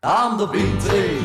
I'm the vintage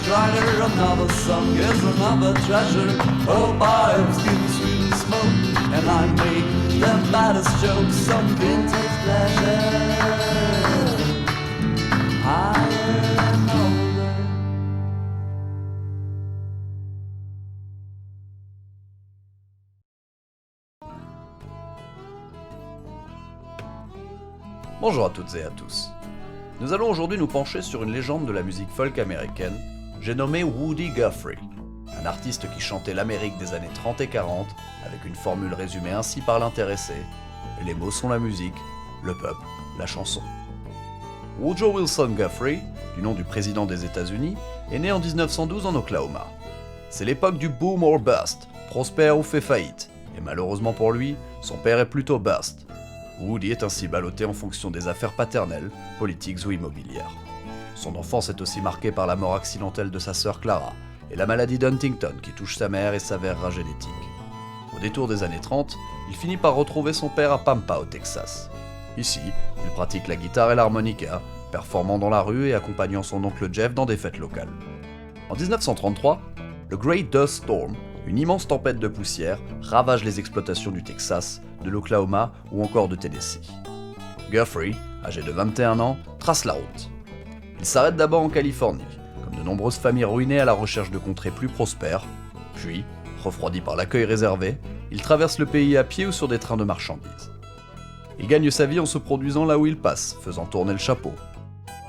rider, another song is another treasure. Oh, pipes give the sweetest smoke, and I make the baddest jokes. Some vintage pleasure, higher and older. Bonjour à toutes et à tous. Nous allons aujourd'hui nous pencher sur une légende de la musique folk américaine, j'ai nommé Woody Guthrie, un artiste qui chantait l'Amérique des années 30 et 40 avec une formule résumée ainsi par l'intéressé, les mots sont la musique, le peuple, la chanson. Woodrow Wilson Guthrie, du nom du président des États-Unis, est né en 1912 en Oklahoma. C'est l'époque du boom or bust, prospère ou fait faillite, et malheureusement pour lui, son père est plutôt bust. Woody est ainsi ballotté en fonction des affaires paternelles, politiques ou immobilières. Son enfance est aussi marquée par la mort accidentelle de sa sœur Clara et la maladie d'Huntington qui touche sa mère et s'avère rare génétique. Au détour des années 30, il finit par retrouver son père à Pampa au Texas. Ici, il pratique la guitare et l'harmonica, performant dans la rue et accompagnant son oncle Jeff dans des fêtes locales. En 1933, le Great Dust Storm, une immense tempête de poussière, ravage les exploitations du Texas, de l'Oklahoma ou encore de Tennessee. Guthrie, âgé de 21 ans, trace la route. Il s'arrête d'abord en Californie, comme de nombreuses familles ruinées à la recherche de contrées plus prospères, puis, refroidi par l'accueil réservé, il traverse le pays à pied ou sur des trains de marchandises. Il gagne sa vie en se produisant là où il passe, faisant tourner le chapeau.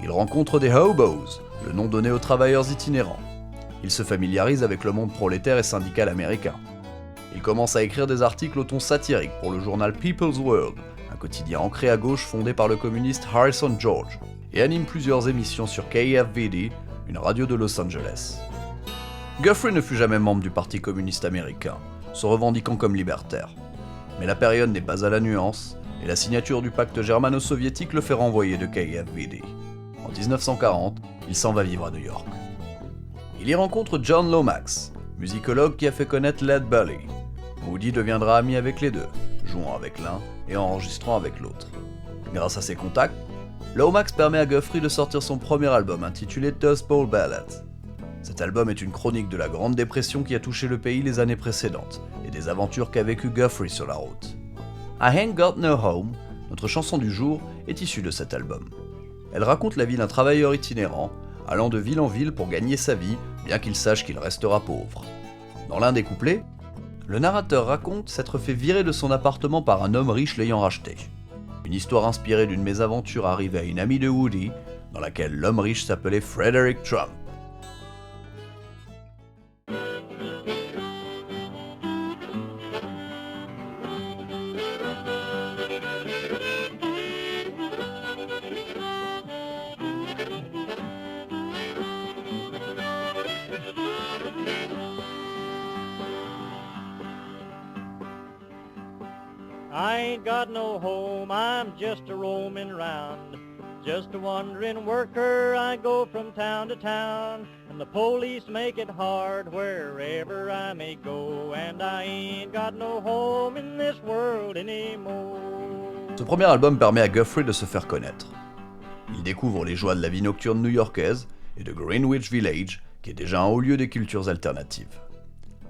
Il rencontre des hobos, le nom donné aux travailleurs itinérants. Il se familiarise avec le monde prolétaire et syndical américain. Il commence à écrire des articles au ton satirique pour le journal People's World, un quotidien ancré à gauche fondé par le communiste Harrison George, et anime plusieurs émissions sur KFVD, une radio de Los Angeles. Guthrie ne fut jamais membre du Parti communiste américain, se revendiquant comme libertaire. Mais la période n'est pas à la nuance, et la signature du pacte germano-soviétique le fait renvoyer de KFVD. En 1940, il s'en va vivre à New York. Il y rencontre John Lomax, musicologue qui a fait connaître Lead Belly. Woody deviendra ami avec les deux, jouant avec l'un et enregistrant avec l'autre. Grâce à ses contacts, Lomax permet à Guthrie de sortir son premier album intitulé Dust Bowl Ballads. Cet album est une chronique de la Grande Dépression qui a touché le pays les années précédentes et des aventures qu'a vécu Guthrie sur la route. I Ain't Got No Home, notre chanson du jour, est issue de cet album. Elle raconte la vie d'un travailleur itinérant, allant de ville en ville pour gagner sa vie, bien qu'il sache qu'il restera pauvre. Dans l'un des couplets, le narrateur raconte s'être fait virer de son appartement par un homme riche l'ayant racheté. Une histoire inspirée d'une mésaventure arrivée à une amie de Woody, dans laquelle l'homme riche s'appelait Frederick Trump. I ain't got no home, I'm just a roaming round. Just a wandering worker, I go from town to town. And the police make it hard wherever I may go. And I ain't got no home in this world anymore. Ce premier album permet à Guthrie de se faire connaître. Il découvre les joies de la vie nocturne new-yorkaise et de Greenwich Village, qui est déjà un haut lieu des cultures alternatives.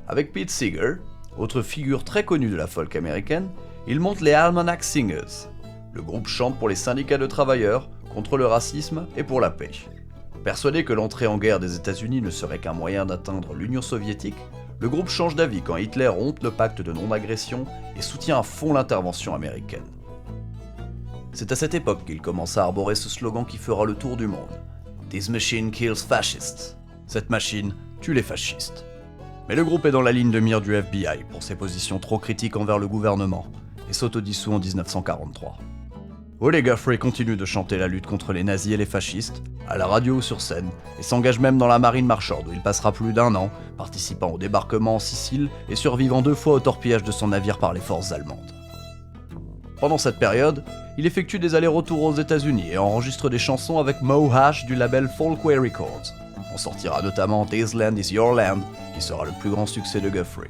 Avec Pete Seeger, autre figure très connue de la folk américaine, il monte les Almanac Singers. Le groupe chante pour les syndicats de travailleurs, contre le racisme et pour la paix. Persuadé que l'entrée en guerre des États-Unis ne serait qu'un moyen d'atteindre l'Union soviétique, le groupe change d'avis quand Hitler rompt le pacte de non-agression et soutient à fond l'intervention américaine. C'est à cette époque qu'il commence à arborer ce slogan qui fera le tour du monde. This machine kills fascists. Cette machine tue les fascistes. Mais le groupe est dans la ligne de mire du FBI pour ses positions trop critiques envers le gouvernement et s'autodissout en 1943. Woody Guthrie continue de chanter la lutte contre les nazis et les fascistes, à la radio ou sur scène, et s'engage même dans la marine marchande où il passera plus d'1 an, participant au débarquement en Sicile et survivant 2 fois au torpillage de son navire par les forces allemandes. Pendant cette période, il effectue des allers-retours aux États-Unis et enregistre des chansons avec Mo Hash du label Folkway Records. On sortira notamment This Land Is Your Land, qui sera le plus grand succès de Guthrie.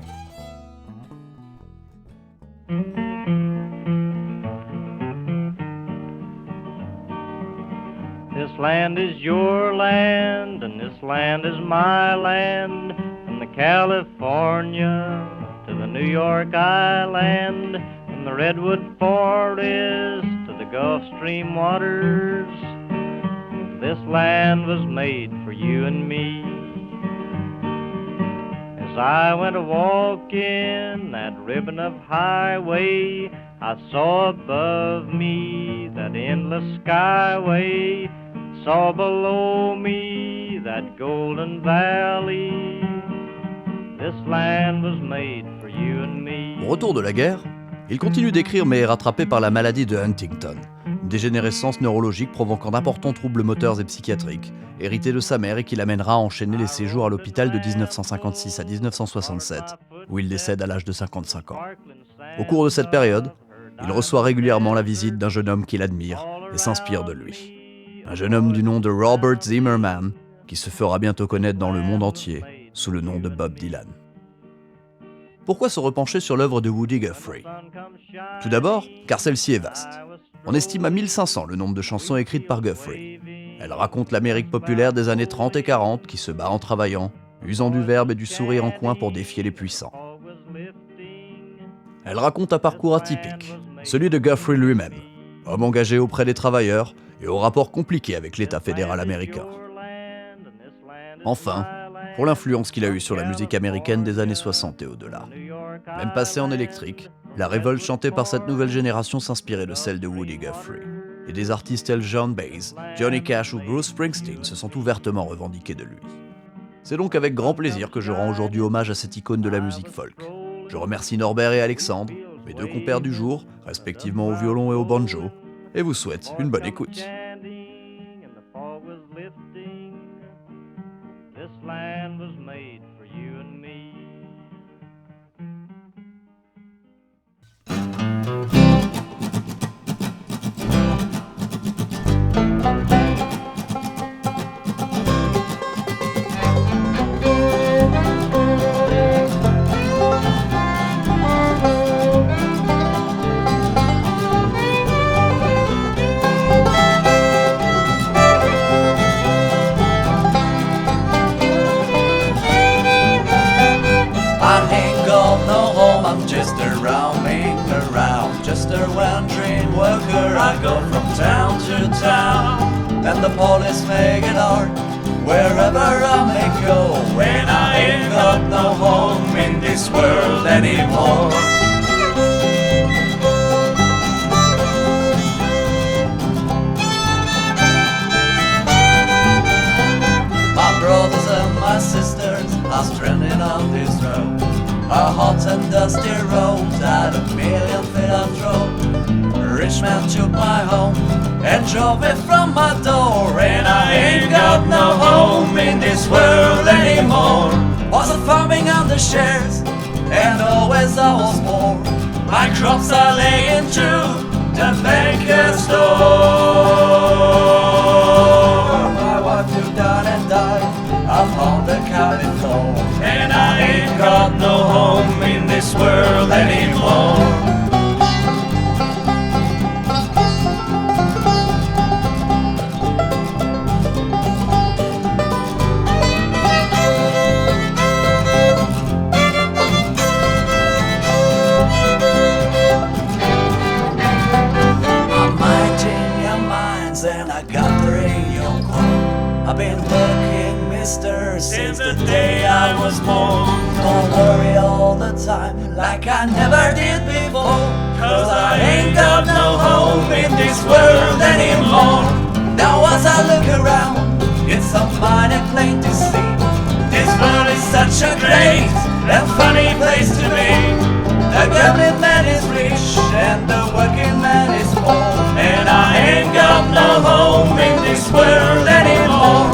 This land is your land, and this land is my land. From the California to the New York Island, from the Redwood Forest to the Gulf Stream waters, this land was made for you and me. As I went a walking that ribbon of highway, I saw above me that endless skyway, saw below me that golden valley. This land was made for you and me. Au retour de la guerre, il continue d'écrire mais est rattrapé par la maladie de Huntington, une dégénérescence neurologique provoquant d'importants troubles moteurs et psychiatriques, héritée de sa mère et qui l'amènera à enchaîner les séjours à l'hôpital de 1956 à 1967, où il décède à l'âge de 55 ans. Au cours de cette période, il reçoit régulièrement la visite d'un jeune homme qu'il admire et s'inspire de lui. Un jeune homme du nom de Robert Zimmerman, qui se fera bientôt connaître dans le monde entier sous le nom de Bob Dylan. Pourquoi se repencher sur l'œuvre de Woody Guthrie ? Tout d'abord, car celle-ci est vaste. On estime à 1500 le nombre de chansons écrites par Guthrie. Elle raconte l'Amérique populaire des années 30 et 40 qui se bat en travaillant, usant du verbe et du sourire en coin pour défier les puissants. Elle raconte un parcours atypique, celui de Guthrie lui-même, homme engagé auprès des travailleurs et au rapport compliqué avec l'État fédéral américain. Enfin, pour l'influence qu'il a eue sur la musique américaine des années 60 et au-delà. Même passée en électrique, la révolte chantée par cette nouvelle génération s'inspirait de celle de Woody Guthrie. Et des artistes tels John Baez, Johnny Cash ou Bruce Springsteen se sont ouvertement revendiqués de lui. C'est donc avec grand plaisir que je rends aujourd'hui hommage à cette icône de la musique folk. Je remercie Norbert et Alexandre, mes deux compères du jour, respectivement au violon et au banjo, et vous souhaite une bonne écoute. Just a wandering worker, I go from town to town, and the police make it hard wherever I may go, when I ain't got no home in this world anymore. My brothers and my sisters are stranded on this road, a hot and dusty road at a million feet of road. Rich man took my home and drove it from my door, and I ain't got no home in this world anymore. Was a farming on the shares, and always I was poor. My crops are laying to the banker's door. My wife took down and died upon the cabin floor, and I ain't got no home in this world anymore. I'm mighty your minds and I got the radio call. I've been working, mister, since the day I was born. Don't worry all the time like I never did before, 'cause I ain't got no home in this world anymore. Now as I look around, it's so mighty plain to see, this world is such a great and funny place to be. The gambling man is rich and the working man is poor, and I ain't got no home in this world anymore.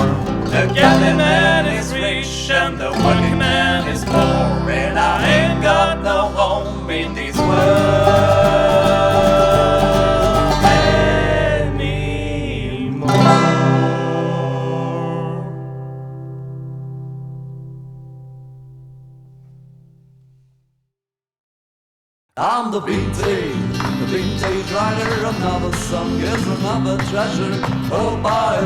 The gambling man is rich and the working man is poor, and I ain't got no home in this world anymore. I'm the vintage rider, another song is another treasure. Oh, by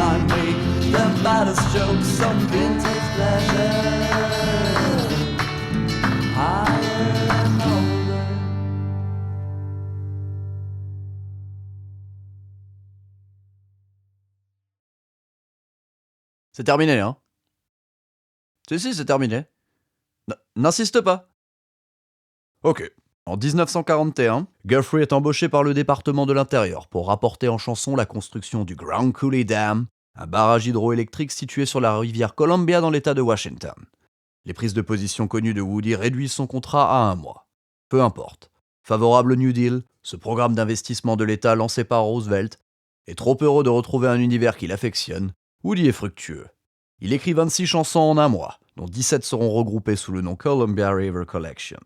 I make the baddest jokes, some vintage pleasure. Higher and older. C'est terminé, hein? Si, c'est terminé. N'insiste pas. Ok. En 1941, Guthrie est embauché par le département de l'Intérieur pour rapporter en chanson la construction du Grand Coulee Dam, un barrage hydroélectrique situé sur la rivière Columbia dans l'État de Washington. Les prises de position connues de Woody réduisent son contrat à 1 mois. Peu importe. Favorable au New Deal, ce programme d'investissement de l'État lancé par Roosevelt, est trop heureux de retrouver un univers qu'il affectionne, Woody est fructueux. Il écrit 26 chansons en 1 mois, dont 17 seront regroupées sous le nom Columbia River Collection.